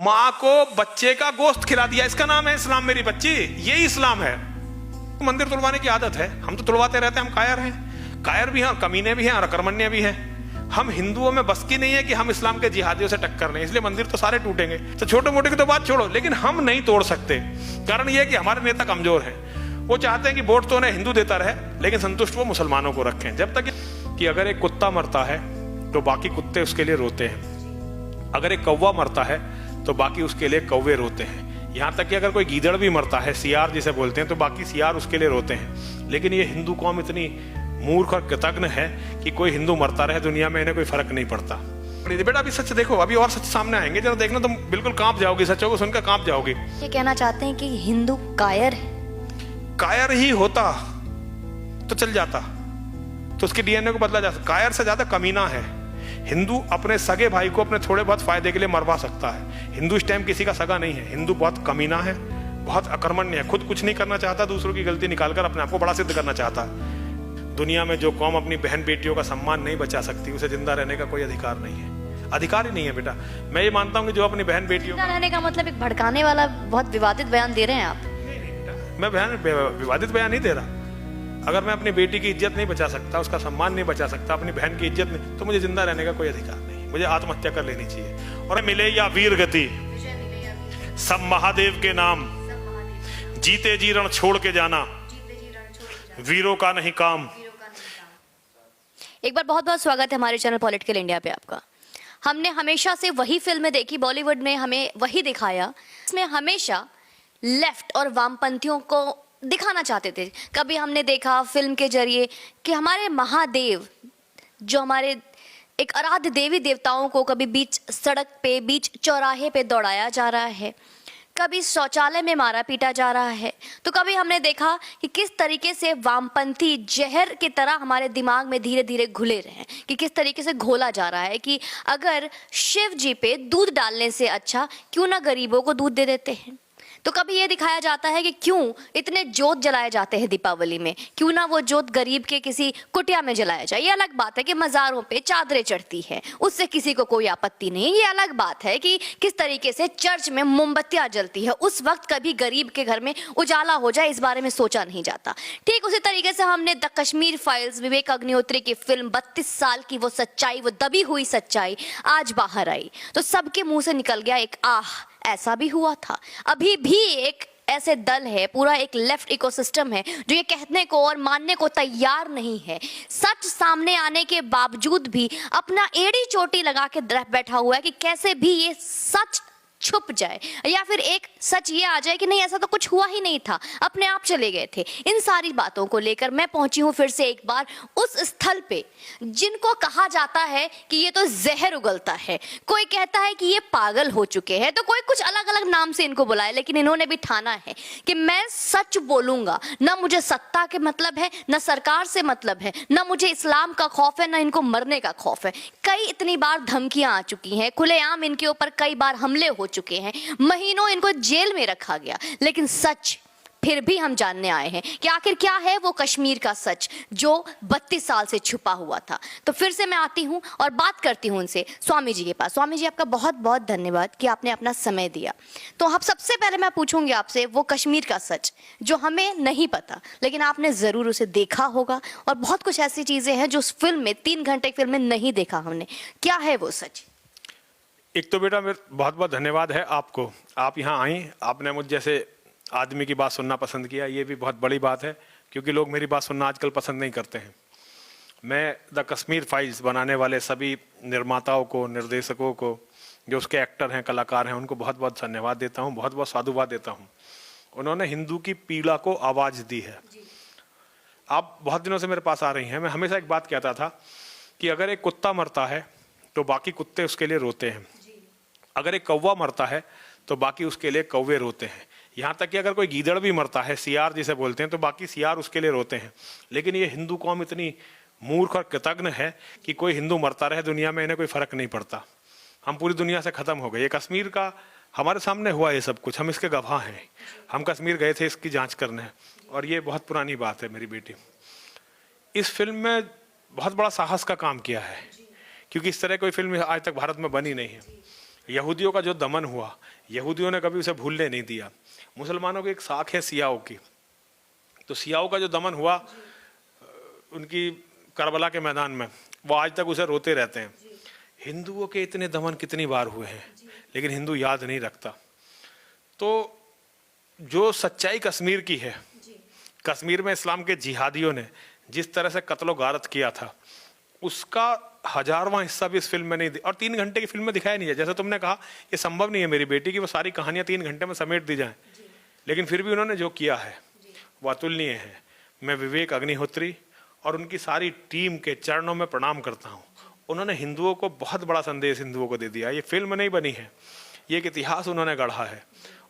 माँ को बच्चे का गोश्त खिला दिया, इसका नाम है इस्लाम मेरी बच्ची, यही इस्लाम है। तो मंदिर तुड़वाने की आदत है, हम तो तुड़वाते रहते हैं, हम कायर हैं, कायर भी हैं और कमीने भी हैं और अकर्मण्य भी हैं। हम हिंदुओं में बस की नहीं है कि हम इस्लाम के जिहादियों से टक्कर लें, इसलिए मंदिर तो सारे टूटेंगे। तो छोटे मोटे की तो बात छोड़ो, लेकिन हम नहीं तोड़ सकते। कारण यह है कि हमारे नेता कमजोर हैं। वो चाहते हैं कि वोट तो उन्हें हिंदू देता रहे, लेकिन संतुष्ट वो मुसलमानों को रखें। जब तक कि अगर एक कुत्ता मरता है तो बाकी कुत्ते उसके लिए रोते हैं, अगर एक कौवा मरता है तो बाकी उसके लिए कौवे रोते हैं, यहाँ तक कि अगर कोई गीदड़ भी मरता है, सियार जिसे बोलते हैं, तो बाकी सियार उसके लिए रोते हैं। लेकिन ये हिंदू कौम इतनी मूर्ख और कृतज्ञ है कि कोई हिंदू मरता रहे दुनिया में, इन्हें कोई फर्क नहीं पड़ता। बेटा अभी सच देखो, अभी और सच सामने आएंगे, जरा देखना, तुम बिल्कुल कांप जाओगी, सच्चों को सुनकर कांप जाओगी। ये कहना चाहते हैं कि हिंदू कायर है? कायर ही होता तो चल जाता, तो उसके डीएनए को बदला जा सकता। कायर से ज्यादा कमीना है। हिंदू अपने सगे भाई को अपने थोड़े बहुत फायदे के लिए मरवा सकता है, हिंदू इस टाइम किसी का सगा नहीं है। हिंदू बहुत कमीना है, बहुत अकर्मण्य है, खुद कुछ नहीं करना चाहता, दूसरों की गलती निकालकर अपने आप को बड़ा सिद्ध करना चाहता है। दुनिया में जो कौम अपनी बहन बेटियों का सम्मान नहीं बचा सकती, उसे जिंदा रहने का कोई अधिकार नहीं है, अधिकार ही नहीं है। बेटा मैं ये मानता हूँ कि जो अपनी बहन बेटियों जिंदा रहने का मतलब एक भड़काने वाला बहुत विवादित बयान दे रहे हैं आप। मैं विवादित बयान नहीं दे रहा। अगर मैं अपनी बेटी की इज्जत नहीं बचा सकता, उसका सम्मान नहीं बचा सकता, अपनी बहन की इज्जत नहीं, तो मुझे जिंदा रहने का कोई अधिकार नहीं, मुझे आत्महत्या कर लेनी चाहिए। और मिले या वीर गति सब महादेव के नाम, जीते जी रण छोड़ के जाना, वीरों का नहीं काम। एक बार बहुत बहुत स्वागत है हमारे चैनल पॉलिटिकल इंडिया पे आपका। हमने हमेशा से वही फिल्में देखी, बॉलीवुड में हमें वही दिखाया, इसमें हमेशा लेफ्ट और वामपंथियों को दिखाना चाहते थे। कभी हमने देखा फिल्म के जरिए कि हमारे महादेव, जो हमारे एक आराध्य देवी देवताओं को कभी बीच सड़क पे, बीच चौराहे पे दौड़ाया जा रहा है, कभी शौचालय में मारा पीटा जा रहा है, तो कभी हमने देखा कि किस तरीके से वामपंथी जहर की तरह हमारे दिमाग में धीरे धीरे घुले रहे हैं, कि किस तरीके से घोला जा रहा है कि अगर शिव जी पे दूध डालने से अच्छा क्यों ना गरीबों को दूध दे देते हैं। तो कभी ये दिखाया जाता है कि क्यों इतने जोत जलाए जाते हैं दीपावली में, क्यों ना वो जोत गरीब के किसी कुटिया में जलाया जाए। ये अलग बात है कि मज़ारों पे चादरें चढ़ती है, उससे किसी को कोई आपत्ति नहीं। ये अलग बात है कि किस तरीके से चर्च में मोमबत्तियां जलती है, उस वक्त कभी गरीब के घर में उजाला हो जाए, इस बारे में सोचा नहीं जाता। ठीक उसी तरीके से हमने द कश्मीर फाइल्स, विवेक अग्निहोत्री की फिल्म, 32 साल की वो सच्चाई, वो दबी हुई सच्चाई आज बाहर आई, तो सबके मुंह से निकल गया एक आह, ऐसा भी हुआ था। अभी भी एक ऐसे दल है, पूरा एक लेफ्ट इकोसिस्टम है जो ये कहने को और मानने को तैयार नहीं है, सच सामने आने के बावजूद भी अपना एड़ी चोटी लगा के बैठा हुआ है कि कैसे भी ये सच छुप जाए, या फिर एक सच ये आ जाए कि नहीं ऐसा तो कुछ हुआ ही नहीं था, अपने आप चले गए थे। इन सारी बातों को लेकर मैं पहुंची हूं फिर से एक बार उस स्थल पे जिनको कहा जाता है कि ये तो जहर उगलता है, कोई कहता है कि ये पागल हो चुके हैं, तो कोई कुछ अलग अलग नाम से इनको बुलाए, लेकिन इन्होंने भी ठाना है कि मैं सच बोलूंगा। ना मुझे सत्ता के मतलब है, ना सरकार से मतलब है, ना मुझे इस्लाम का खौफ है, ना इनको मरने का खौफ है। कई इतनी बार धमकियां आ चुकी हैं, खुलेआम इनके ऊपर कई बार हमले हो चुके हैं, महीनों इनको जेल में रखा गया, लेकिन सच फिर भी हम जानने आए हैं कि आखिर क्या है वो कश्मीर का सच जो 32 साल से छुपा हुआ था। तो फिर से मैं आती हूं और बात करती हूं उनसे, स्वामी जी के पास। स्वामी जी, आपका बहुत बहुत धन्यवाद कि आपने अपना समय दिया। तो अब सबसे पहले मैं पूछूंगी आपसे वो कश्मीर का सच जो हमें नहीं पता, लेकिन आपने जरूर उसे देखा होगा, और बहुत कुछ ऐसी चीजें हैं जो उस फिल्म में, 3 घंटे की फिल्म में नहीं देखा हमने। क्या है वो सच? एक तो बेटा मेरा बहुत बहुत धन्यवाद है आपको, आप यहाँ आई, आपने मुझ जैसे आदमी की बात सुनना पसंद किया, ये भी बहुत बड़ी बात है, क्योंकि लोग मेरी बात सुनना आजकल पसंद नहीं करते हैं। मैं द कश्मीर फाइल्स बनाने वाले सभी निर्माताओं को, निर्देशकों को, जो उसके एक्टर हैं, कलाकार हैं, उनको बहुत बहुत धन्यवाद देता हूँ, बहुत बहुत साधुवाद देता हूँ। उन्होंने हिंदू की पीड़ा को आवाज़ दी है। आप बहुत दिनों से मेरे पास आ रही हैं, मैं हमेशा एक बात कहता था कि अगर एक कुत्ता मरता है तो बाकी कुत्ते उसके लिए रोते हैं, अगर एक कौवा मरता है तो बाकी उसके लिए कौवे रोते हैं, यहाँ तक कि अगर कोई गीदड़ भी मरता है, सियार जिसे बोलते हैं, तो बाकी सियार उसके लिए रोते हैं। लेकिन ये हिंदू कौम इतनी मूर्ख और कृतज्ञ है कि कोई हिंदू मरता रहे दुनिया में, इन्हें कोई फर्क नहीं पड़ता। हम पूरी दुनिया से खत्म हो गए। ये कश्मीर का हमारे सामने हुआ ये सब कुछ, हम इसके गवाह हैं। हम कश्मीर गए थे इसकी जांच करने, और ये बहुत पुरानी बात है। मेरी बेटी इस फिल्म में बहुत बड़ा साहस का काम किया है, क्योंकि इस तरह कोई फिल्म आज तक भारत में बनी नहीं है। यहूदियों का जो दमन हुआ, यहूदियों ने कभी उसे भूलने नहीं दिया। मुसलमानों की एक साख है सियाओं की, तो सियाओं का जो दमन हुआ उनकी करबला के मैदान में, वो आज तक उसे रोते रहते हैं। हिंदुओं के इतने दमन कितनी बार हुए हैं, लेकिन हिंदू याद नहीं रखता। तो जो सच्चाई कश्मीर की है, कश्मीर में इस्लाम के जिहादियों ने जिस तरह से कत्लो गारत किया था, उसका 1000वां हिस्सा भी इस फिल्म में नहीं, और 3 घंटे की फिल्म में दिखाया नहीं है। जैसे तुमने कहा, ये संभव नहीं है मेरी बेटी की वो सारी कहानियां 3 घंटे में समेट दी जाएं, लेकिन फिर भी उन्होंने जो किया है वो अतुलनीय है। मैं विवेक अग्निहोत्री और उनकी सारी टीम के चरणों में प्रणाम करता हूँ। उन्होंने हिंदुओं को बहुत बड़ा संदेश हिंदुओं को दे दिया। ये फिल्म नहीं बनी है, ये एक इतिहास उन्होंने गढ़ा है,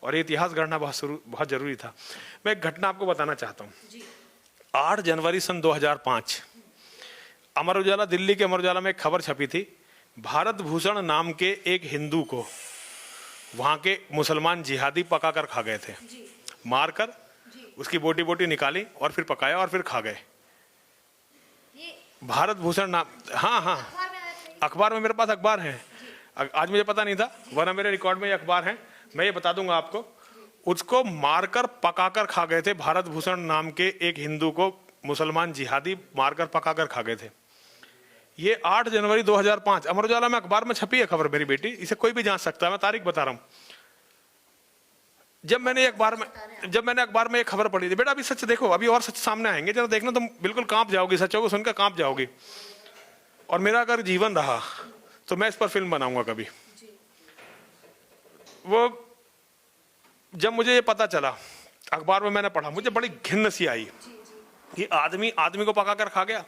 और ये इतिहास गढ़ना बहुत जरूरी था। मैं एक घटना आपको बताना चाहता हूँ। 8 जनवरी सन 2005 अमर उजाला, दिल्ली के अमर उजाला में एक खबर छपी थी, भारत भूषण नाम के एक हिंदू को वहां के मुसलमान जिहादी पकाकर खा गए थे। मारकर उसकी बोटी बोटी निकाली और फिर पकाया और फिर खा गए। भारत भूषण नाम, हाँ, अखबार में मेरे पास अखबार है। आज मुझे पता नहीं था, वरना मेरे रिकॉर्ड में ये अखबार है, मैं ये बता दूंगा आपको। उसको मारकर पकाकर खा गए थे। भारत भूषण नाम के एक हिंदू को मुसलमान जिहादी मारकर पकाकर खा गए थे। ये 8 जनवरी 2005 अमर उजाला में अखबार में छपी है खबर मेरी बेटी, इसे कोई भी जांच सकता है, मैं तारीख बता रहा हूं। जब मैंने अखबार में एक खबर पढ़ी थी, बेटा अभी सच देखो, अभी और सच सामने आएंगे, जरा देखना, तुम बिल्कुल कांप जाओगी, सच्चों को सुनकर कांप जाओगी। और मेरा अगर जीवन रहा तो मैं इस पर फिल्म बनाऊंगा कभी। वो जब मुझे ये पता चला, अखबार में मैंने पढ़ा, मुझे बड़ी घिन्न सी आई कि आदमी को पकाकर खा गया।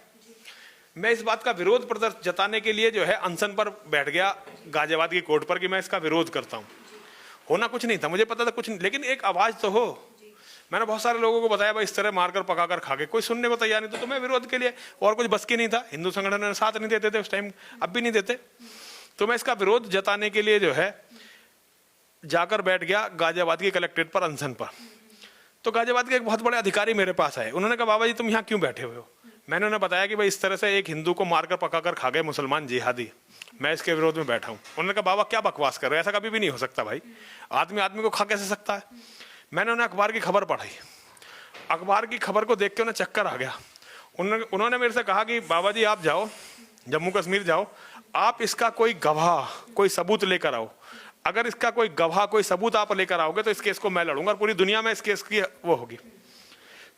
मैं इस बात का विरोध प्रदर्शन जताने के लिए जो है अनशन पर बैठ गया गाजियाबाद की कोर्ट पर कि मैं इसका विरोध करता हूं। होना कुछ नहीं था, मुझे पता था कुछ नहीं, लेकिन एक आवाज तो हो। मैंने बहुत सारे लोगों को बताया भाई इस तरह मारकर पकाकर खा गए, कोई सुनने को तैयार नहीं। तो मैं विरोध के लिए, और कुछ बस की नहीं था, हिंदू संगठन ने साथ नहीं देते थे उस टाइम, अब भी नहीं देते। तो मैं इसका विरोध जताने के लिए जो है जाकर बैठ गया गाजियाबाद की कलेक्ट्रेट पर अनशन पर। तो गाजियाबाद के एक बहुत बड़े अधिकारी मेरे पास आए, उन्होंने कहा बाबा जी तुम यहाँ क्यों बैठे हुए हो? मैंने उन्हें बताया कि भाई इस तरह से एक हिंदू को मारकर पकाकर खा गए मुसलमान जिहादी, मैं इसके विरोध में बैठा हूँ। उन्होंने कहा बाबा क्या बकवास कर रहे हो, ऐसा कभी भी नहीं हो सकता भाई, आदमी को खा कैसे सकता है? मैंने उन्हें अखबार की खबर पढ़ाई, अखबार की खबर को देख के उन्हें चक्कर आ गया। उन्होंने मेरे से कहा कि बाबा जी आप जाओ जम्मू कश्मीर जाओ, आप इसका कोई गवाह कोई सबूत लेकर आओ, अगर इसका कोई गवाह कोई सबूत आप लेकर आओगे तो इस केस को मैं लड़ूंगा और पूरी दुनिया में इस केस की वो होगी।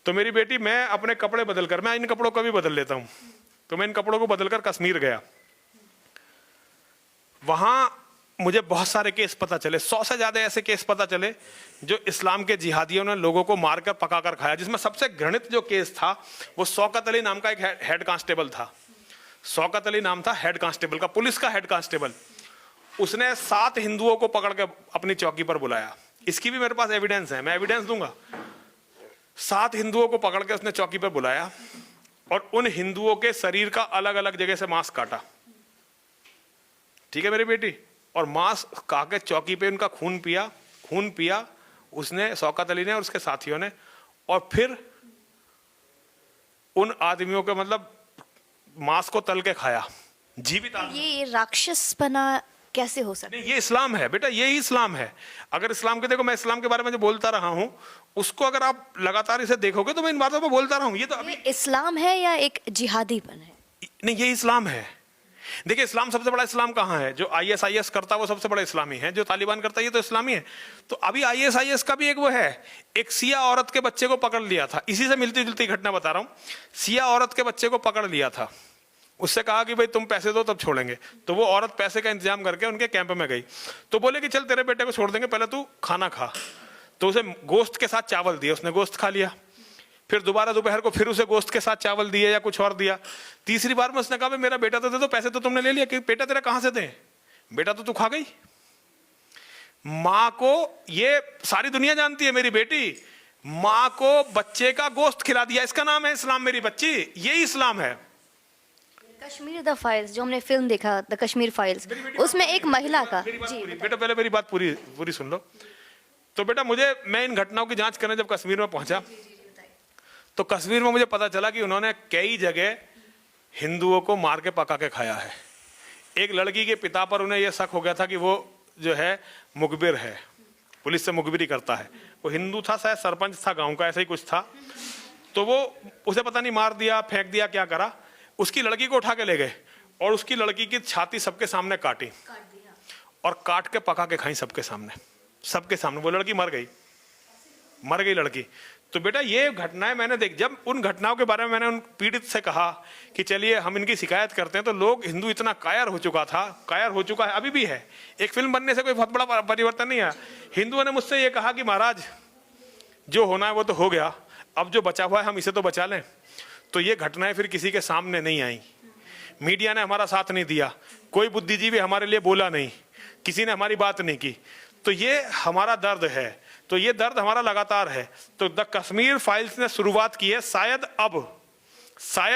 तो मेरी बेटी, मैं अपने कपड़े बदलकर, मैं इन कपड़ों को भी बदल लेता हूं, तो मैं इन कपड़ों को बदलकर कश्मीर गया। वहां मुझे बहुत सारे केस पता चले, 100 से ज्यादा ऐसे केस पता चले जो इस्लाम के जिहादियों ने लोगों को मारकर पकाकर खाया। जिसमें सबसे घृणित जो केस था वो शौकत अली नाम का एक हेड कांस्टेबल था। शौकत अली नाम था हेड कांस्टेबल का, पुलिस का हेड कांस्टेबल। उसने 7 हिंदुओं को पकड़ के अपनी चौकी पर बुलाया, इसकी भी मेरे पास एविडेंस है, मैं एविडेंस दूंगा। 7 हिंदुओं को पकड़ के उसने चौकी पर बुलाया और उन हिंदुओं के शरीर का अलग अलग जगह से मांस काटा, ठीक है मेरी बेटी, और मांस खा के चौकी पे उनका खून पिया उसने, शौकत अली ने और उसके साथियों ने, और फिर उन आदमियों के मतलब मांस को तल के खाया जीवित। ये राक्षसपना कैसे हो सकता है? नहीं, ये इस्लाम है बेटा, ये ही इस्लाम है। अगर इस्लाम के, देखो मैं इस्लाम के बारे में जो बोलता रहा हूं उसको अगर आप लगातार इसे देखोगे तो मैं इन बातों पर बोलता रहा हूं। ये तो अभी इस्लाम है या एक जिहादीपन है? नहीं, ये इस्लाम है। देखिए इस्लाम, सबसे बड़ा इस्लाम कहाँ है? जो ISIS करता है वो सबसे बड़ा इस्लामी है, जो तालिबान करता है ये तो इस्लामी है। तो अभी ISIS का भी एक वो है, एक सिया औरत के बच्चे को पकड़ लिया था, इसी से मिलती जुलती घटना बता रहा हूँ। सिया औरत के बच्चे को पकड़ लिया था, उससे कहा कि भाई तुम पैसे दो तब छोड़ेंगे। तो वो औरत पैसे का इंतजाम करके उनके कैंप में गई, तो बोले कि चल तेरे बेटे को छोड़ देंगे, पहले तू खाना खा। तो उसे गोश्त के साथ चावल दिया, उसने गोश्त खा लिया। फिर दोबारा दोपहर को फिर उसे गोश्त के साथ चावल दिए या कुछ और दिया। तीसरी बार में उसने कहा मेरा बेटा तो दे दो, पैसे तो तुमने ले लिया, कि बेटा तेरा कहां से दे, बेटा तो तू खा गई। माँ को, ये सारी दुनिया जानती है मेरी बेटी, माँ को बच्चे का गोश्त खिला दिया, इसका नाम है इस्लाम मेरी बच्ची, यही इस्लाम है। कश्मीर द फाइल्स जो हमने फिल्म देखा, द कश्मीर फाइल्स, उसमें एक महिला का, जी बेटा पहले मेरी बात पूरी सुन लो। तो बेटा मैं इन घटनाओं की जांच करने जब कश्मीर में पहुंचा तो कश्मीर में मुझे पता चला कि उन्होंने कई जगह हिंदुओं को मार के पका के खाया है। एक लड़की के पिता पर उन्हें यह शक हो गया था कि वो जो है मुखबिर है, पुलिस से मुखबिरी करता है। वो हिंदू था, शायद सरपंच था गांव का, ऐसा ही कुछ था। तो वो उसे पता नहीं मार दिया, फेंक दिया, क्या करा। उसकी लड़की को उठा के ले गए और उसकी लड़की की छाती सबके सामने काटी और काट के पका के खाई सबके सामने। वो लड़की मर गई लड़की। तो बेटा ये घटनाएं मैंने जब उन घटनाओं के बारे में मैंने उन पीड़ित से कहा कि चलिए हम इनकी शिकायत करते हैं, तो लोग, हिंदू इतना कायर हो चुका है, अभी भी है। एक फिल्म बनने से कोई बहुत बड़ा परिवर्तन नहीं आया। हिंदुओं ने मुझसे ये कहा कि महाराज जो होना है वो तो हो गया, अब जो बचा हुआ है हम इसे तो बचा लें। तो ये घटनाएं फिर किसी के सामने नहीं आई, मीडिया ने हमारा साथ नहीं दिया, कोई बुद्धिजीवी हमारे लिए बोला नहीं, किसी ने हमारी बात नहीं की। तो ये हमारा दर्द है, तो ये दर्द हमारा लगातार है। तो द कश्मीर फाइल्स ने शुरुआत की है, शायद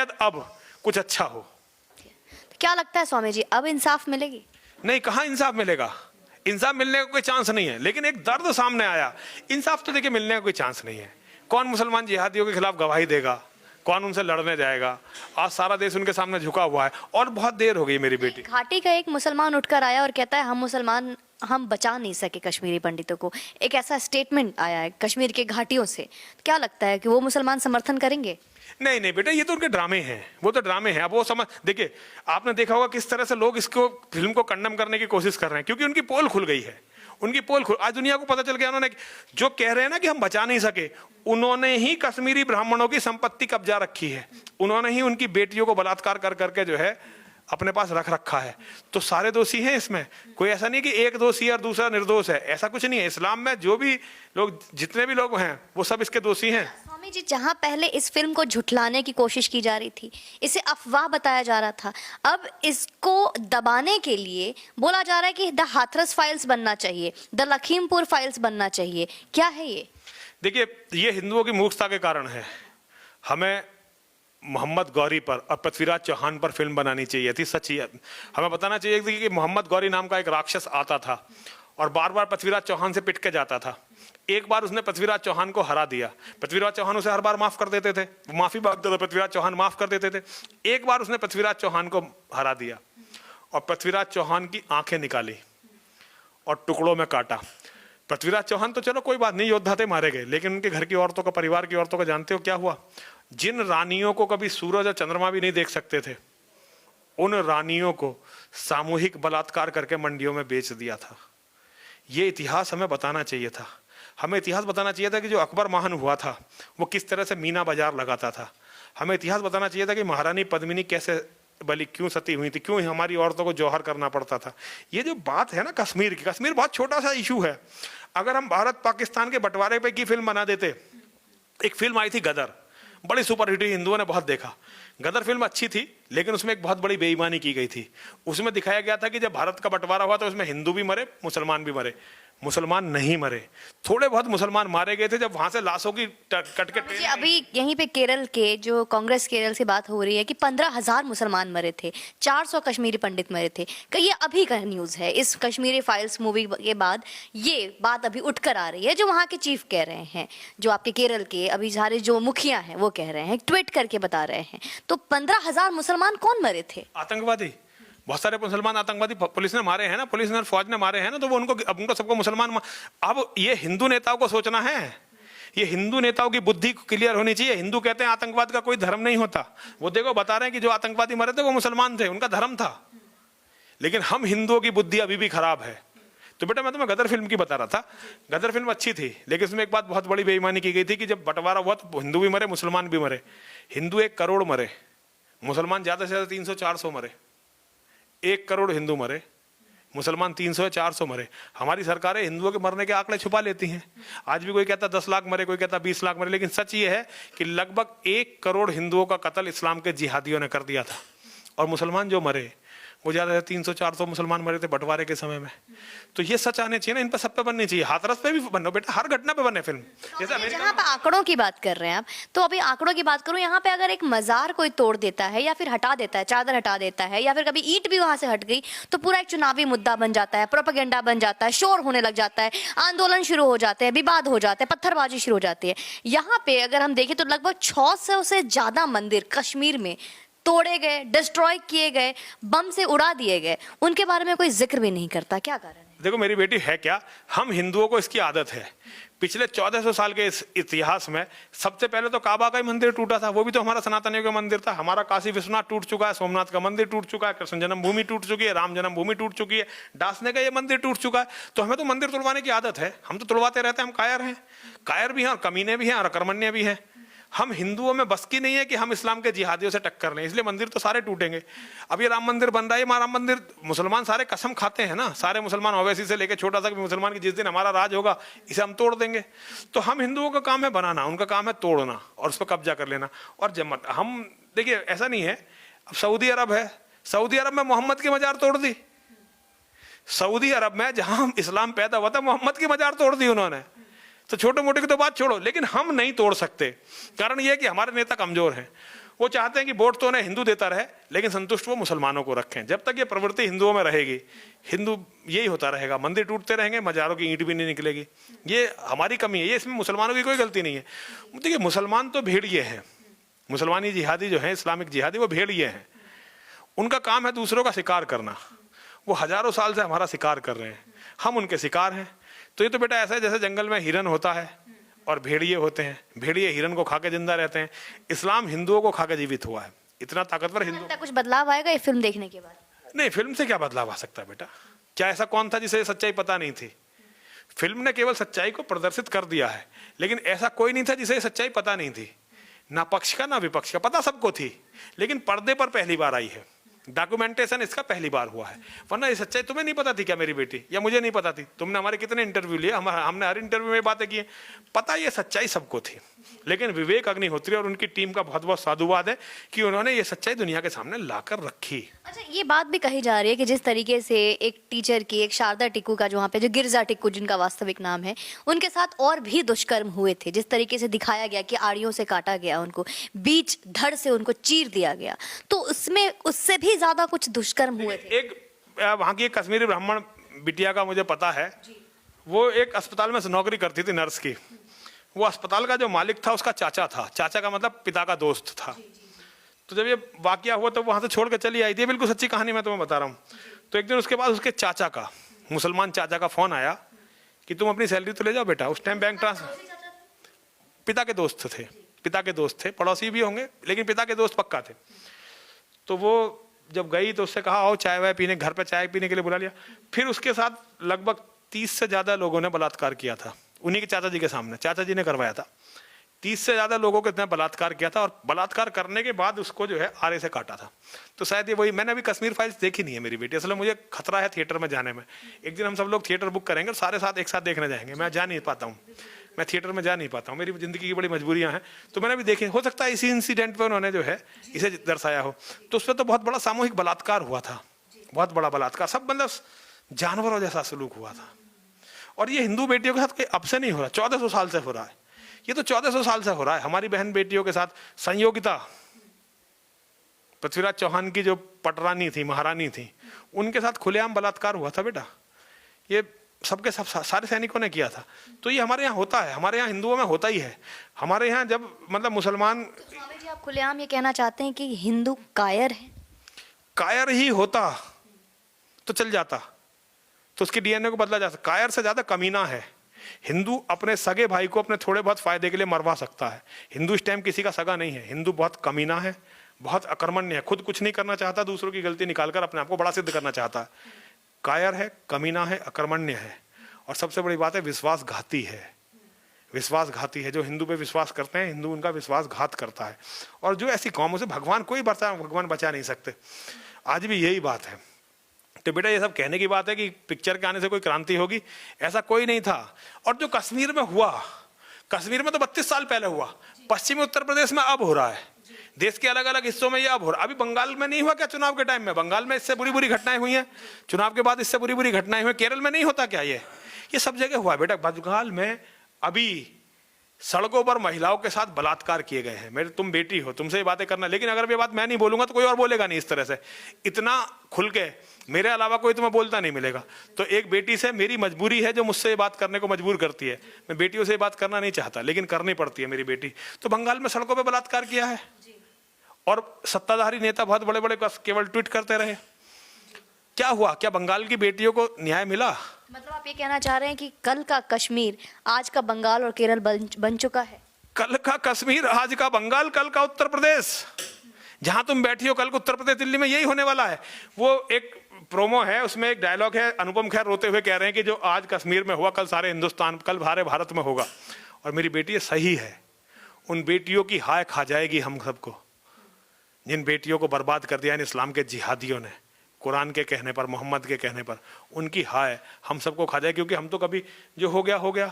अब कुछ अच्छा हो। क्या लगता है स्वामी जी, अब इंसाफ मिलेगी? नहीं, कहाँ इंसाफ मिलेगा? इंसाफ मिलने का कोई चांस नहीं है। लेकिन एक दर्द सामने आया, इंसाफ तो देखिए मिलने का कोई चांस नहीं है। कौन मुसलमान जिहादियों के खिलाफ गवाही देगा? कौन उनसे लड़ने जाएगा? आज सारा देश उनके सामने झुका हुआ है और बहुत देर हो गई। मेरी बेटी घाटी का एक मुसलमान उठकर आया और कहता है हम मुसलमान, हम बचा नहीं सके कश्मीरी पंडितों को। एक ऐसा स्टेटमेंट आया है कश्मीर के घाटियों से। क्या लगता है कि वो मुसलमान समर्थन करेंगे? नहीं बेटा, ये तो उनके ड्रामे हैं, वो तो ड्रामे हैं। अब वो समझ, देखिए आपने देखा होगा किस तरह से लोग इसको फिल्म को कंडेम करने की कोशिश कर रहे हैं, क्योंकि उनकी पोल खुल गई है। आज दुनिया को पता चल गया, उन्होंने जो कह रहे हैं ना कि हम बचा नहीं सके, उन्होंने ही कश्मीरी ब्राह्मणों की संपत्ति कब्जा रखी है, उन्होंने ही उनकी बेटियों को बलात्कार कर करके जो है अपने पास रख रखा है। तो सारे दोषी हैं इसमें, कोई ऐसा नहीं कि एक दोषी और दूसरा निर्दोष है, ऐसा कुछ नहीं है। इस्लाम में जो भी लोग, जितने भी लोग हैं, वो सब इसके दोषी हैं। स्वामी जी, जहां पहले इस फिल्म को झुठलाने की कोशिश की जा रही थी, इसे अफवाह बताया जा रहा था, अब इसको दबाने के लिए बोला जा रहा है कि द हाथरस फाइल्स बनना चाहिए, द लखीमपुर फाइल्स बनना चाहिए। क्या है ये? देखिए, ये हिंदुओं की मूर्खता के कारण है। हमें मोहम्मद गौरी पर और पृथ्वीराज चौहान पर फिल्म बनानी चाहिए थी। सच्ची हमें बताना चाहिए थी कि मोहम्मद गौरी नाम का एक राक्षस आता था और बार बार पृथ्वीराज चौहान से पिट के जाता था। एक बार उसने पृथ्वीराज चौहान को हरा दिया, पृथ्वीराज चौहान उसे हर बार माफ कर देते थे, वो माफी मांगता था, पृथ्वीराज चौहान माफ कर देते थे। एक बार उसने पृथ्वीराज चौहान को हरा दिया और पृथ्वीराज चौहान की आंखें निकाली और टुकड़ों में काटा। पृथ्वीराज चौहान तो चलो कोई बात नहीं, योद्धा थे, मारे गए, लेकिन उनके घर की औरतों का, परिवार की औरतों का जानते हो क्या हुआ? जिन रानियों को कभी सूरज और चंद्रमा भी नहीं देख सकते थे, उन रानियों को सामूहिक बलात्कार करके मंडियों में बेच दिया था। ये इतिहास हमें बताना चाहिए था। हमें इतिहास बताना चाहिए था कि जो अकबर महान हुआ था वो किस तरह से मीना बाजार लगाता था। हमें इतिहास बताना चाहिए था कि महारानी पद्मिनी कैसे बलि, क्यों सती हुई थी, क्यों हमारी औरतों को जौहर करना पड़ता था। ये जो बात है ना कश्मीर की, कश्मीर बहुत छोटा सा इशू है। अगर हम भारत पाकिस्तान के बंटवारे पे की फिल्म बना देते, एक फिल्म आई थी गदर, बड़ी सुपरहिट हुई, हिंदुओं ने बहुत देखा। गदर फिल्म अच्छी थी, लेकिन उसमें एक बहुत बड़ी बेईमानी की गई थी। उसमें दिखाया गया था कि जब भारत का बंटवारा हुआ तो उसमें हिंदू भी मरे, मुसलमान भी मरे। मुसलमान नहीं मरे, थोड़े बहुत मुसलमान मारे गए थे जब वहां से लाशों की कट के। अभी यहीं पे केरल के, जो कांग्रेस केरल से बात हो रही है कि 15,000 मुसलमान मरे थे, 400 कश्मीरी पंडित मरे थे। ये अभी का न्यूज़ है, इस कश्मीरी फाइल्स मूवी के बाद ये बात अभी उठकर आ रही है, जो वहाँ के चीफ कह रहे हैं, जो आपके केरल के अभी सारे जो मुखिया हैं वो कह रहे हैं, ट्वीट करके बता रहे हैं। तो 15,000 मुसलमान कौन मरे थे? आतंकवादी, बहुत सारे मुसलमान आतंकवादी पुलिस ने मारे हैं ना, पुलिस ने, फौज ने मारे हैं ना, तो वो उनको सबको मुसलमान। अब ये हिंदू नेताओं को सोचना है, ये हिंदू नेताओं की बुद्धि क्लियर होनी चाहिए। हिंदू कहते हैं आतंकवाद का कोई धर्म नहीं होता, वो देखो बता रहे हैं कि जो आतंकवादी मरे थे वो मुसलमान थे, उनका धर्म था। लेकिन हम हिंदुओं की बुद्धि अभी भी खराब है। तो बेटा मैं तुम्हें गदर फिल्म की बता रहा था, गदर फिल्म अच्छी थी, लेकिन उसमें एक बात बहुत बड़ी बेईमानी की गई थी कि जब बंटवारा हुआ तो हिंदू भी मरे, मुसलमान भी मरे। हिंदू 1 करोड़ मरे, मुसलमान ज्यादा से ज्यादा 300-400 मरे। 1 करोड़ हिंदू मरे, मुसलमान 300 या 400 मरे। हमारी सरकारें हिंदुओं के मरने के आंकड़े छुपा लेती हैं। आज भी कोई कहता 10 लाख मरे, कोई कहता 20 लाख मरे, लेकिन सच ये है कि लगभग 1 करोड़ हिंदुओं का कत्ल इस्लाम के जिहादियों ने कर दिया था। और मुसलमान जो मरे वो ज्यादा 300-400 मुसलमान मरे थे बंटवारे के समय में। तो ये सच आने चाहिए ना, इन पर सब पे बननी चाहिए, हाथरस पे भी बनो बेटा, हर घटना पे बने फिल्म। जैसे जहाँ पे आंकड़ों की बात कर रहे हैं आप, तो अभी आंकड़ों की बात करूं, यहाँ पे अगर एक मजार कोई तोड़ देता है या फिर हटा देता है, चादर हटा देता है, या फिर कभी ईंट भी वहां से हट गई, तो पूरा एक चुनावी मुद्दा बन जाता है, प्रोपेगेंडा बन जाता है, शोर होने लग जाता है, आंदोलन शुरू हो जाते हैं, विवाद हो जाते हैं, पत्थरबाजी शुरू हो जाती है। यहाँ पे अगर हम देखें तो लगभग 600 से ज्यादा मंदिर कश्मीर में तोड़े गए, डिस्ट्रॉय किए गए, बम से उड़ा दिए गए, उनके बारे में कोई जिक्र भी नहीं करता। क्या कारण है? देखो मेरी बेटी है क्या, हम हिंदुओं को इसकी आदत है। पिछले 1400 साल के इस इतिहास में सबसे पहले तो काबा का ही मंदिर टूटा था, वो भी तो हमारा सनातनियों का मंदिर था। हमारा काशी विश्वनाथ टूट चुका है, सोमनाथ का मंदिर टूट चुका है, कृष्ण जन्मभूमि टूट चुकी है, राम जन्मभूमि टूट चुकी है, डासने का ये मंदिर टूट चुका है। तो हमें तो मंदिर तुड़वाने की आदत है, हम तो तुड़वाते रहते हैं। हम कायर हैं, कायर भी हैं और कमीने भी हैं और अकर्मण्य भी हैं। हम हिंदुओं में बस की नहीं है कि हम इस्लाम के जिहादियों से टक्कर लें, इसलिए मंदिर तो सारे टूटेंगे। अब ये राम मंदिर बन रहा है, राम मंदिर मुसलमान सारे कसम खाते हैं ना, सारे मुसलमान ओवैसी से लेकर छोटा सा भी मुसलमान की जिस दिन हमारा राज होगा इसे हम तोड़ देंगे। तो हम हिंदुओं का काम है बनाना, उनका काम है तोड़ना और उस पर कब्जा कर लेना। और जब हम देखिए ऐसा नहीं है, अब सऊदी अरब है, सऊदी अरब में मोहम्मद की मजार तोड़ दी। सऊदी अरब में जहां इस्लाम पैदा हुआ था, मोहम्मद की मजार तोड़ दी उन्होंने। तो छोटे मोटे की तो बात छोड़ो, लेकिन हम नहीं तोड़ सकते। कारण यह है कि हमारे नेता कमजोर हैं। वो चाहते हैं कि वोट तो उन्हें हिंदू देता रहे, लेकिन संतुष्ट वो मुसलमानों को रखें। जब तक ये प्रवृत्ति हिंदुओं में रहेगी, हिंदू यही होता रहेगा, मंदिर टूटते रहेंगे, मजारों की ईंट भी नहीं निकलेगी। ये हमारी कमी है, ये इसमें मुसलमानों की कोई गलती नहीं है। देखिए मुसलमान तो भेड़िए हैं, मुसलमानी जिहादी जो है, इस्लामिक जिहादी, वो भेड़िए हैं। उनका काम है दूसरों का शिकार करना। वो हजारों साल से हमारा शिकार कर रहे हैं, हम उनके शिकार हैं। तो ये तो बेटा ऐसा है जैसे जंगल में हिरन होता है और भेड़िए होते हैं, भेड़िए हिरन को खा के जिंदा रहते हैं। इस्लाम हिंदुओं को खा के जीवित हुआ है, इतना ताकतवर हिंदू। कुछ बदलाव आएगा ये फिल्म देखने के बाद? नहीं, फिल्म से क्या बदलाव आ सकता है बेटा? क्या ऐसा कौन था जिसे सच्चाई पता नहीं थी? फिल्म ने केवल सच्चाई को प्रदर्शित कर दिया है, लेकिन ऐसा कोई नहीं था जिसे सच्चाई पता नहीं थी। ना पक्ष का ना विपक्ष का, पता सबको थी, लेकिन पर्दे पर पहली बार आई है। डॉक्यूमेंटेशन इसका पहली बार हुआ है। वरना ये सच्चाई तुम्हें नहीं पता थी क्या मेरी बेटी, या मुझे नहीं पता थी? तुमने हमारे कितने इंटरव्यू लिए, हमने हर इंटरव्यू में बातें की। पता ये सच्चाई सबको थी, लेकिन विवेक अग्निहोत्री और उनकी टीम का बहुत बहुत साधुवाद है कि उन्होंने ये सच्चाई दुनिया के सामने लाकर रखी। अच्छा, ये बात भी कही जा रही है कि जिस तरीके से एक टीचर की, एक शारदा टिक्कू का, जो वहाँ पे जो गिरजा टिक्कू जिनका वास्तविक नाम है, उनके साथ और भी दुष्कर्म हुए थे। जिस तरीके से दिखाया गया कि आड़ियों से काटा गया, उनको बीच धड़ से उनको चीर दिया गया, तो उसमें उससे भी ज्यादा कुछ दुष्कर्म हुए थे। एक वहाँ की एक कश्मीरी ब्राह्मण बिटिया का मुझे पता है, वो एक अस्पताल में नौकरी करती थी, नर्स की। वो अस्पताल का जो मालिक था उसका चाचा था, चाचा का मतलब पिता का दोस्त था। तो जब ये वाकया हुआ तो वहां से छोड़ के चली आई थी, बिल्कुल सच्ची कहानी मैं तुम्हें बता रहा हूँ। तो एक दिन उसके बाद उसके चाचा का, मुसलमान चाचा का फोन आया कि तुम अपनी सैलरी तो ले जाओ बेटा। उस टाइम बैंक ट्रांसफर, पिता के दोस्त थे, पिता के दोस्त थे, पड़ोसी भी होंगे लेकिन पिता के दोस्त पक्का थे। तो वो जब गई तो उससे कहा आओ चाय वाय पीने, घर पे चाय पीने के लिए बुला लिया। फिर उसके साथ लगभग 30 से ज्यादा लोगों ने बलात्कार किया था, उन्हीं के चाचा जी के सामने, चाचा जी ने करवाया था। 30 से ज्यादा लोगों को इतना बलात्कार किया था, और बलात्कार करने के बाद उसको जो है आरे से काटा था। तो शायद ये वही, मैंने अभी कश्मीर फाइल्स देखी नहीं है मेरी बेटी, असल मुझे खतरा है थिएटर में जाने में। एक दिन हम सब लोग थिएटर बुक करेंगे और सारे साथ एक साथ देखने जाएंगे। मैं जा नहीं पाता हूँ, मैं थिएटर में जा नहीं पाता हूँ, मेरी जिंदगी की बड़ी मजबूरियां हैं। तो मैंने भी देखे, हो सकता है इसी इंसिडेंट पे उन्होंने जो है इसे दर्शाया हो। तो उस पर तो बहुत बड़ा सामूहिक बलात्कार हुआ था, बहुत बड़ा बलात्कार, सब मतलब जानवरों जैसा सलूक हुआ था। और ये हिंदू बेटियों के साथ कोई अब से नहीं हो रहा, 1400 साल से हो रहा है। ये तो 1400 साल से हो रहा है। हमारी बहन बेटियों के साथ संयोगिता, पृथ्वीराज चौहान की जो पटरानी थी, महारानी थी, उनके साथ खुलेआम बलात्कार हुआ था बेटा। ये सबके सब सारे सैनिकों ने किया था। तो ये हमारे यहाँ होता है, हमारे यहाँ हिंदुओं में होता ही है। हमारे यहाँ जब मतलब मुसलमान, स्वामी जी आप खुलेआम ये कहना चाहते हैं कि हिंदू कायर है? कायर ही होता तो चल जाता, तो उसके डीएनए को बदला जा सकता। कायर से ज्यादा कमीना है। हिंदू अपने सगे भाई को अपने थोड़े बहुत फायदे के लिए मरवा सकता है। हिंदू इस टाइम किसी का सगा नहीं है। हिंदू बहुत कमीना है, बहुत अकर्मण्य है, खुद कुछ नहीं करना चाहता, दूसरों की गलती निकालकर अपने आप को बड़ा सिद्ध करना चाहता है। कायर है, कमीना है, अकर्मण्य है, और सबसे बड़ी बात है विश्वासघाती है। विश्वासघाती है। जो हिंदू पे विश्वास करते हैं, हिंदू उनका विश्वासघात करता है। और जो ऐसी कौमों से भगवान भगवान बचा नहीं सकते। आज भी यही बात है। तो बेटा ये सब कहने की बात है कि पिक्चर के आने से कोई क्रांति होगी, ऐसा कोई नहीं था। और जो कश्मीर में हुआ, कश्मीर में तो 32 साल पहले हुआ, पश्चिमी उत्तर प्रदेश में अब हो रहा है, देश के अलग अलग हिस्सों में ये अब हो रहा है। अभी बंगाल में नहीं हुआ क्या चुनाव के टाइम में? बंगाल में इससे बुरी बुरी घटनाएं हुई हैं, चुनाव के बाद इससे बुरी बुरी घटनाएं हुई। केरल में नहीं होता क्या? ये सब जगह हुआ बेटा। बंगाल में अभी सड़कों पर महिलाओं के साथ बलात्कार किए गए हैं। मेरे, तुम बेटी हो, तुमसे ये बातें करना, लेकिन अगर ये बात मैं नहीं बोलूंगा तो कोई और बोलेगा नहीं इस तरह से। इतना खुल के मेरे अलावा कोई तुम्हें बोलता नहीं मिलेगा। तो एक बेटी से मेरी मजबूरी है जो मुझसे ये बात करने को मजबूर करती है। मैं बेटियों से ये बात करना नहीं चाहता, लेकिन करनी पड़ती है मेरी बेटी। तो बंगाल में सड़कों पर बलात्कार किया है, और सत्ताधारी नेता बहुत बड़े बड़े केवल ट्वीट करते रहे। क्या हुआ? क्या बंगाल की बेटियों को न्याय मिला? मतलब आप ये कहना चाह रहे हैं कि कल का कश्मीर आज का बंगाल और केरल बन चुका है? कल का कश्मीर आज का बंगाल, कल का उत्तर प्रदेश। जहां तुम बैठी हो कल को उत्तर प्रदेश, दिल्ली में यही होने वाला है। वो एक प्रोमो है, उसमें एक डायलॉग है, अनुपम खेर रोते हुए कह रहे हैं कि जो आज कश्मीर में हुआ कल सारे हिंदुस्तान, कल सारे भारत में होगा। और मेरी बेटी ये सही है। उन बेटियों की हाय खा जाएगी हम सबको, जिन बेटियों को बर्बाद कर दिया इन इस्लाम के जिहादियों ने, कुरान के कहने पर, मोहम्मद के कहने पर, उनकी हाय हम सबको खा जाए। क्योंकि हम तो कभी जो हो गया हो गया,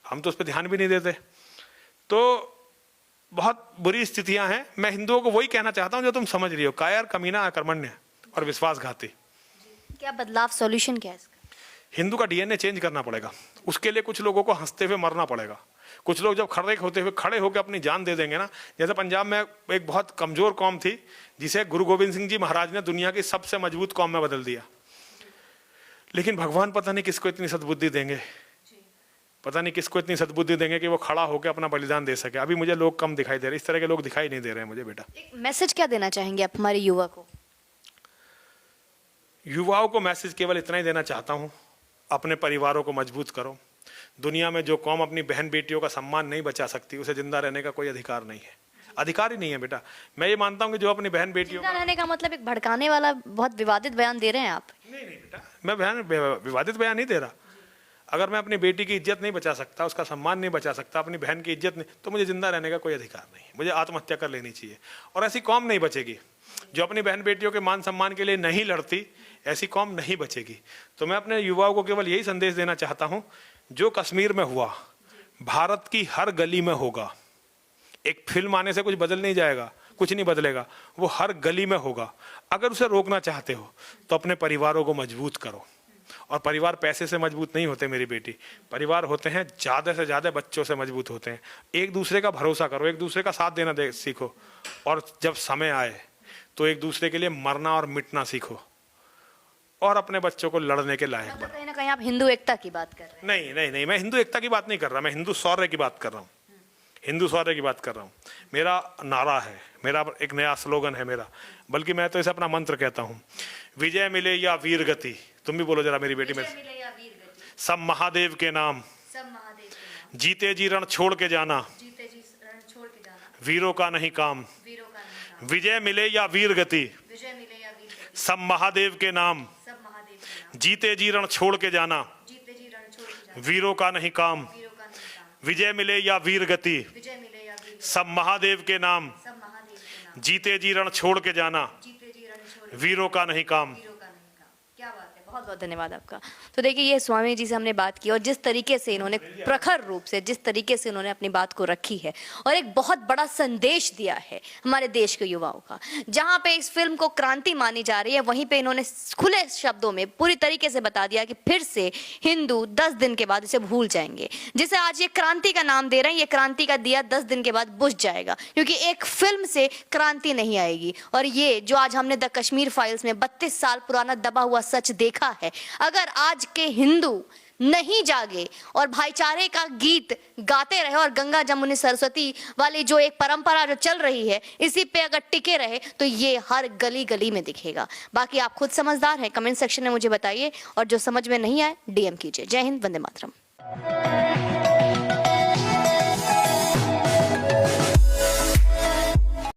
हम तो उस पर ध्यान भी नहीं देते। तो बहुत बुरी स्थितियां हैं। मैं हिंदुओं को वही कहना चाहता हूं जो तुम समझ रही हो, कायर, कमीना, अकर्मण्य और विश्वासघाती। क्या बदलाव, सॉल्यूशन क्या है इसका? हिंदू का डीएनए चेंज करना पड़ेगा। उसके लिए कुछ लोगों को हंसते हुए मरना पड़ेगा। कुछ लोग जब खड़े होकर अपनी जान दे देंगे ना, जैसे पंजाब में एक बहुत कमजोर कौम थी जिसे गुरु गोविंद सिंह जी महाराज ने दुनिया की सबसे मजबूत कौम में बदल दिया। लेकिन भगवान पता नहीं किसको इतनी सद्बुद्धि देंगे, पता नहीं किसको इतनी सद्बुद्धि देंगे कि वो खड़ा होकर अपना बलिदान दे सके। अभी मुझे लोग कम दिखाई दे रहे, इस तरह के लोग दिखाई नहीं दे रहे हैं मुझे। बेटा, एक मैसेज क्या देना चाहेंगे आप हमारे युवा को? युवाओं को मैसेज केवल इतना ही देना चाहता हूं, अपने परिवारों को मजबूत करो। दुनिया में जो कौम अपनी बहन बेटियों का सम्मान नहीं बचा सकती, उसे जिंदा रहने का कोई अधिकार नहीं है, अधिकार ही नहीं है। बेटा, मैं ये मानता हूं कि जो अपनी बहन बेटियों जिंदा रहने का मतलब एक भड़काने वाला बहुत विवादित बयान दे रहे हैं आप। नहीं बेटा, मैं विवादित बयान नहीं दे रहा। अगर मैं अपनी बेटी की इज्जत नहीं बचा सकता, उसका सम्मान नहीं बचा सकता, अपनी बहन की इज्जत नहीं, तो मुझे जिंदा रहने का कोई अधिकार नहीं है। मुझे आत्महत्या कर लेनी चाहिए। और ऐसी कौम नहीं बचेगी जो अपनी बहन बेटियों के मान सम्मान के लिए नहीं लड़ती, ऐसी कौम नहीं बचेगी। तो मैं अपने युवाओं को केवल यही संदेश देना चाहता हूं, जो कश्मीर में हुआ भारत की हर गली में होगा। एक फिल्म आने से कुछ बदल नहीं जाएगा, कुछ नहीं बदलेगा, वो हर गली में होगा। अगर उसे रोकना चाहते हो तो अपने परिवारों को मजबूत करो। और परिवार पैसे से मजबूत नहीं होते मेरी बेटी, परिवार होते हैं ज़्यादा से ज़्यादा बच्चों से मजबूत होते हैं। एक दूसरे का भरोसा करो, एक दूसरे का साथ देना सीखो, और जब समय आए तो एक दूसरे के लिए मरना और मिटना सीखो, और अपने बच्चों को लड़ने के लायक मतलब बनो। कहीं ना कहीं आप हिंदू एकता की बात कर रहे हैं? नहीं नहीं नहीं, मैं हिंदू एकता की बात नहीं कर रहा, मैं हिंदू शौर्य की बात कर रहा हूँ। हिंदू शौर्य की बात कर रहा हूँ। मेरा नारा है, मेरा एक नया स्लोगन है मेरा, बल्कि मैं तो इसे अपना मंत्र कहता हूँ, विजय मिले या वीर गति। तुम भी बोलो जरा मेरी बेटी में, सब महादेव के नाम, जीते जी रण छोड़ के जाना, वीरों का नहीं काम। विजय मिले या वीर गति, सब महादेव के नाम, जीते जी रण छोड़ के जाना, वीरों का नहीं काम। विजय मिले या वीर गति, सब महादेव के नाम, जीते जी रण छोड़ के जाना, वीरों का नहीं काम। क्या बात है, बहुत बहुत धन्यवाद आपका। तो देखिए, ये स्वामी जी से हमने बात की और जिस तरीके से इन्होंने प्रखर रूप से, जिस तरीके से इन्होंने अपनी बात को रखी है और एक बहुत बड़ा संदेश दिया है हमारे देश के युवाओं का। जहां पे इस फिल्म को क्रांति मानी जा रही है, वहीं पे इन्होंने खुले शब्दों में पूरी तरीके से बता दिया कि फिर से हिंदू 10 दिन के बाद इसे भूल जाएंगे। जिसे आज ये क्रांति का नाम दे रहे हैं, ये क्रांति का दिया 10 दिन के बाद बुझ जाएगा, क्योंकि एक फिल्म से क्रांति नहीं आएगी। और ये जो आज हमने द कश्मीर फाइल्स में 32 साल पुराना दबा हुआ सच देखा है, अगर आज के हिंदू नहीं जागे और भाईचारे का गीत गाते रहे और गंगा जमुनी सरस्वती वाली जो एक परंपरा जो चल रही है, इसी पे अगर टिके रहे, तो ये हर गली गली में दिखेगा। बाकी आप खुद समझदार हैं, कमेंट सेक्शन में मुझे बताइए, और जो समझ में नहीं आए डीएम कीजिए। जय हिंद, वंदे मातरम।